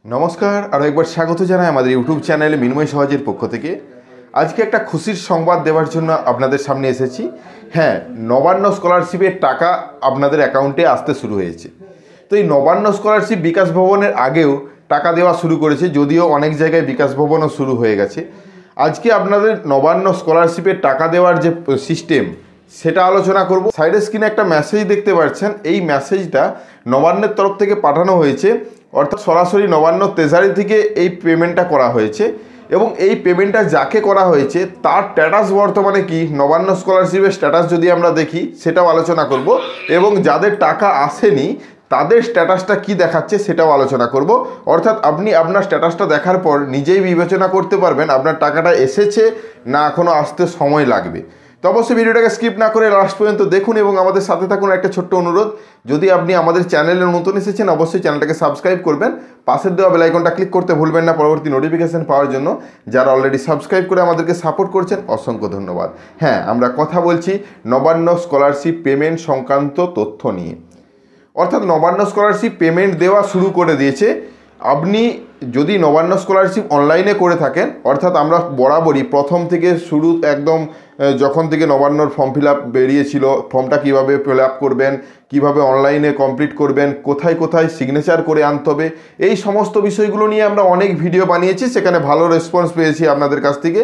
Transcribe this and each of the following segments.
নমস্কার, আরও একবার স্বাগত জানাই আমাদের ইউটিউব চ্যানেলে মিনময় সহজের পক্ষ থেকে। আজকে একটা খুশির সংবাদ দেওয়ার জন্য আপনাদের সামনে এসেছি। হ্যাঁ, নবান্ন স্কলারশিপের টাকা আপনাদের অ্যাকাউন্টে আসতে শুরু হয়েছে। তো এই নবান্ন স্কলারশিপ বিকাশ ভবনের আগেও টাকা দেওয়া শুরু করেছে, যদিও অনেক জায়গায় বিকাশ ভবনও শুরু হয়ে গেছে। আজকে আপনাদের নবান্ন স্কলারশিপের টাকা দেওয়ার যে সিস্টেম সেটা আলোচনা করব। সাইডের স্ক্রিনে একটা মেসেজ দেখতে পাচ্ছেন, এই মেসেজটা নবান্নের তরফ থেকে পাঠানো হয়েছে, অর্থাৎ সরাসরি নবান্ন ট্রেজারি থেকে এই পেমেন্টটা করা হয়েছে এবং এই পেমেন্টটা যাকে করা হয়েছে তার স্ট্যাটাস বর্তমানে কি, নবান্ন স্কলারশিপের স্ট্যাটাস যদি আমরা দেখি সেটাও আলোচনা করব এবং যাদের টাকা আসেনি তাদের স্ট্যাটাসটা কি দেখাচ্ছে সেটাও আলোচনা করব। অর্থাৎ আপনি আপনার স্ট্যাটাসটা দেখার পর নিজেই বিবেচনা করতে পারবেন আপনার টাকাটা এসেছে না এখনও আসতে সময় লাগবে। তো অবশ্যই ভিডিওটাকে স্কিপ না করে লাস্ট পর্যন্ত দেখুন এবং আমাদের সাথে থাকুন। একটা ছোট্ট অনুরোধ, যদি আপনি আমাদের চ্যানেলে নতুন এসেছেন অবশ্যই চ্যানেলটাকে সাবস্ক্রাইব করবেন, পাশের দেওয়া বেল আইকনটা ক্লিক করতে ভুলবেন না পরবর্তী নোটিফিকেশন পাওয়ার জন্য। যারা অলরেডি সাবস্ক্রাইব করে আমাদেরকে সাপোর্ট করছেন অসংখ্য ধন্যবাদ। হ্যাঁ, আমরা কথা বলছি নবান্ন স্কলারশিপ পেমেন্ট সংক্রান্ত তথ্য নিয়ে। অর্থাৎ নবান্ন স্কলারশিপ পেমেন্ট দেওয়া শুরু করে দিয়েছে। আপনি যদি নবান্ন স্কলারশিপ অনলাইনে করে থাকেন, অর্থাৎ আমরা বরাবরই প্রথম থেকে শুরু একদম যখন থেকে নবান্নর ফর্ম ফিল আপ বেরিয়েছিল, ফর্মটা কীভাবে ফিল আপ করবেন, কীভাবে অনলাইনে কমপ্লিট করবেন, কোথায় কোথায় সিগনেচার করে আনতে হবে, এই সমস্ত বিষয়গুলো নিয়ে আমরা অনেক ভিডিও বানিয়েছি, সেখানে ভালো রেসপন্স পেয়েছি আপনাদের কাছ থেকে।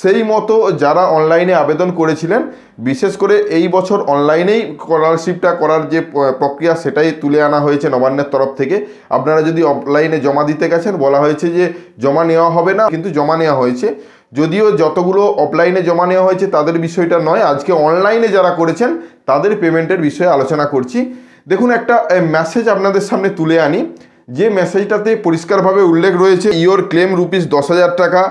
সেই মতো যারা অনলাইনে আবেদন করেছিলেন, বিশেষ করে এই বছর অনলাইনেই স্কলারশিপটা করার যে প্রক্রিয়া সেটাই তুলে আনা হয়েছে নবান্নের তরফ থেকে। আপনারা যদি অফলাইনে জমা দিতে গেছেন বলা হয়েছে যে জমা নেওয়া হবে না, কিন্তু জমা নেওয়া হয়েছে। যদিও যতগুলো অফলাইনে জমা নেওয়া হয়েছে তাদের বিষয়টা নয়, আজকে অনলাইনে যারা করেছেন তাদের পেমেন্টের বিষয়ে আলোচনা করছি। দেখুন, একটা মেসেজ আপনাদের সামনে তুলে আনি, যে মেসেজটাতে পরিষ্কারভাবে উল্লেখ রয়েছে ইওর ক্লেম রুপিস 10,000 টাকা।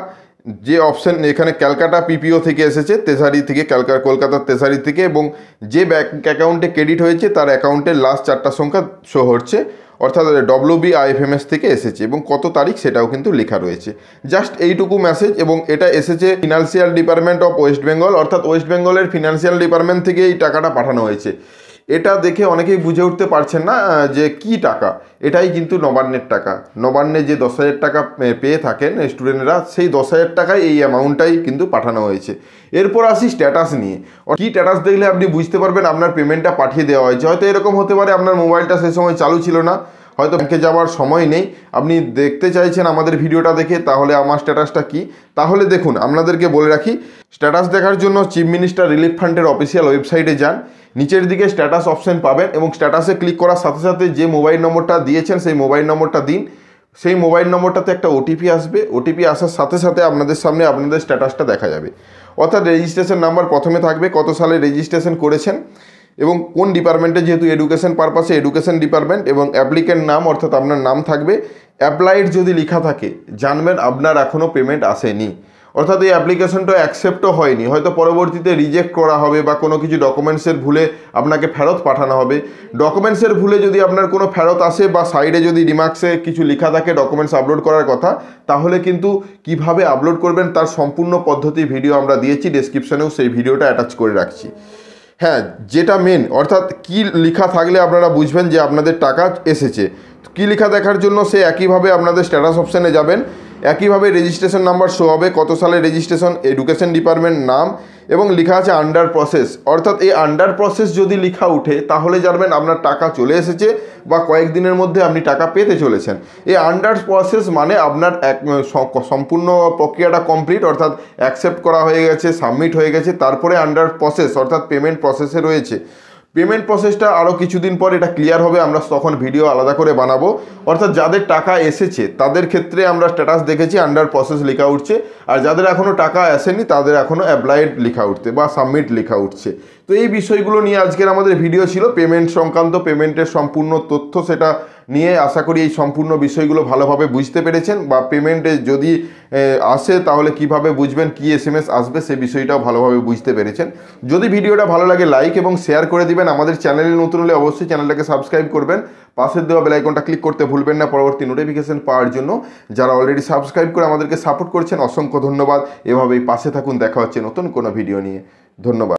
যে অপশান এখানে ক্যালকাটা পিপিও থেকে এসেছে, তেসারি থেকে, কলকাতার তেসারি থেকে, এবং যে ব্যাঙ্ক অ্যাকাউন্টে ক্রেডিট হয়েছে তার অ্যাকাউন্টের লাস্ট 4টা সংখ্যা শো হচ্ছে, অর্থাৎ WBIFMS থেকে এসেছে এবং কত তারিখ সেটাও কিন্তু লেখা রয়েছে। জাস্ট এইটুকু মেসেজ, এবং এটা এসেছে financial department of West Bengal, অর্থাৎ ওয়েস্ট বেঙ্গলের ফিনান্সিয়াল ডিপার্টমেন্ট থেকে এই টাকাটা পাঠানো হয়েছে। এটা দেখে অনেকেই বুঝে উঠতে পারছেন না যে কি টাকা, এটাই কিন্তু নবান্নের টাকা। নবান্নে যে 10,000 টাকা পেয়ে থাকেন স্টুডেন্টরা, সেই 10,000 টাকায় এই অ্যামাউন্টটাই কিন্তু পাঠানো হয়েছে। এরপর আসি স্ট্যাটাস নিয়ে। কি স্ট্যাটাস দেখলে আপনি বুঝতে পারবেন আপনার পেমেন্টটা পাঠিয়ে দেওয়া হয়েছে। হয়তো এরকম হতে পারে আপনার মোবাইলটা সেই সময় চালু ছিল না, হয়তো ব্যাংকে যাওয়ার সময় নেই, আপনি দেখতে চাইছেন আমাদের ভিডিওটা দেখে তাহলে আমার স্ট্যাটাসটা কি। তাহলে দেখুন, আপনাদেরকে বলে রাখি, স্ট্যাটাস দেখার জন্য চিফ মিনিস্টার রিলিফ ফান্ডের অফিসিয়াল ওয়েবসাইটে যান, নিচের দিকে স্ট্যাটাস অপশন পাবেন এবং স্ট্যাটাসে ক্লিক করার সাথে সাথে যে মোবাইল নম্বরটা দিয়েছেন সেই মোবাইল নম্বরটা দিন। সেই মোবাইল নম্বরটাতে একটা ওটিপি আসবে, ওটিপি আসার সাথে সাথে আপনাদের সামনে আপনাদের স্ট্যাটাসটা দেখা যাবে। অর্থাৎ রেজিস্ট্রেশন নাম্বার প্রথমে থাকবে, কত সালে রেজিস্ট্রেশন করেছেন এবং কোন ডিপার্টমেন্টে, যেহেতু এডুকেশন পারপাসে এডুকেশন ডিপার্টমেন্ট, এবং অ্যাপ্লিকেন্ট নাম অর্থাৎ আপনার নাম থাকবে। অ্যাপ্লাইড যদি লেখা থাকে জানবেন আপনার এখনও পেমেন্ট আসেনি, অর্থাৎ এই অ্যাপ্লিকেশনটা অ্যাকসেপ্টও হয়নি, হয়তো পরবর্তীতে রিজেক্ট করা হবে বা কোনো কিছু ডকুমেন্টসের ভুলে আপনাকে ফেরত পাঠানো হবে। ডকুমেন্টসের ভুলে যদি আপনার কোনো ফেরত আসে বা সাইডে যদি রিমার্কসে কিছু লেখা থাকে ডকুমেন্টস আপলোড করার কথা, তাহলে কিন্তু কিভাবে আপলোড করবেন তার সম্পূর্ণ পদ্ধতি ভিডিও আমরা দিয়েছি, ডেসক্রিপশনেও সেই ভিডিওটা অ্যাটাচ করে রাখছি। হ্যাঁ, যেটা মেন, অর্থাৎ কি লেখা থাকলে আপনারা বুঝবেন যে আপনাদের টাকা এসেছে। কি লেখা দেখার জন্য সে একইভাবে আপনাদের স্ট্যাটাস অপশানে যাবেন, একইভাবে রেজিস্ট্রেশন নাম্বার শো হবে, কত সালে রেজিস্ট্রেশন, এডুকেশন ডিপার্টমেন্ট নাম, এবং লেখা আছে আন্ডার প্রসেস। অর্থাৎ এই আন্ডার প্রসেস যদি লেখা উঠে তাহলে জানবেন আপনার টাকা চলে এসেছে বা কয়েকদিনের মধ্যে আপনি টাকা পেতে চলেছেন। এই আন্ডার প্রসেস মানে আপনার সম্পূর্ণ প্রক্রিয়াটা কমপ্লিট, অর্থাৎ অ্যাকসেপ্ট করা হয়ে গেছে, সাবমিট হয়ে গেছে, তারপরে আন্ডার প্রসেস অর্থাৎ পেমেন্ট প্রসেসে রয়েছে। পেমেন্ট প্রসেসটা আরও কিছুদিন পর এটা ক্লিয়ার হবে, আমরা তখন ভিডিও আলাদা করে বানাবো। অর্থাৎ যাদের টাকা এসেছে তাদের ক্ষেত্রে আমরা স্ট্যাটাস দেখেছি আন্ডার প্রসেস লেখা উঠছে, আর যাদের এখনও টাকা আসেনি তাদের এখনও অ্যাপ্লাইড লেখা উঠছে বা সাবমিট লেখা উঠছে। তো এই বিষয়গুলো নিয়ে আজকের আমাদের ভিডিও ছিল, পেমেন্ট সংক্রান্ত, পেমেন্টের সম্পূর্ণ তথ্য সেটা নিয়ে। আশা করি এই সম্পূর্ণ বিষয়গুলো ভালোভাবে বুঝতে পেরেছেন, বা পেমেন্টে যদি আসে তাহলে কিভাবে বুঝবেন, কি SMS আসবে সে বিষয়টাও ভালোভাবে বুঝতে পেরেছেন। যদি ভিডিওটা ভালো লাগে লাইক এবং শেয়ার করে দিবেন। আমাদের চ্যানেলে নতুন হলে অবশ্যই চ্যানেলটাকে সাবস্ক্রাইব করবেন, পাশের দেওয়া বেল আইকনটা ক্লিক করতে ভুলবেন না পরবর্তী নোটিফিকেশন পাওয়ার জন্য। যারা অলরেডি সাবস্ক্রাইব করে আমাদেরকে সাপোর্ট করছেন অসংখ্য ধন্যবাদ। এভাবেই পাশে থাকুন, দেখা হচ্ছে নতুন কোনো ভিডিও নিয়ে। ধন্যবাদ।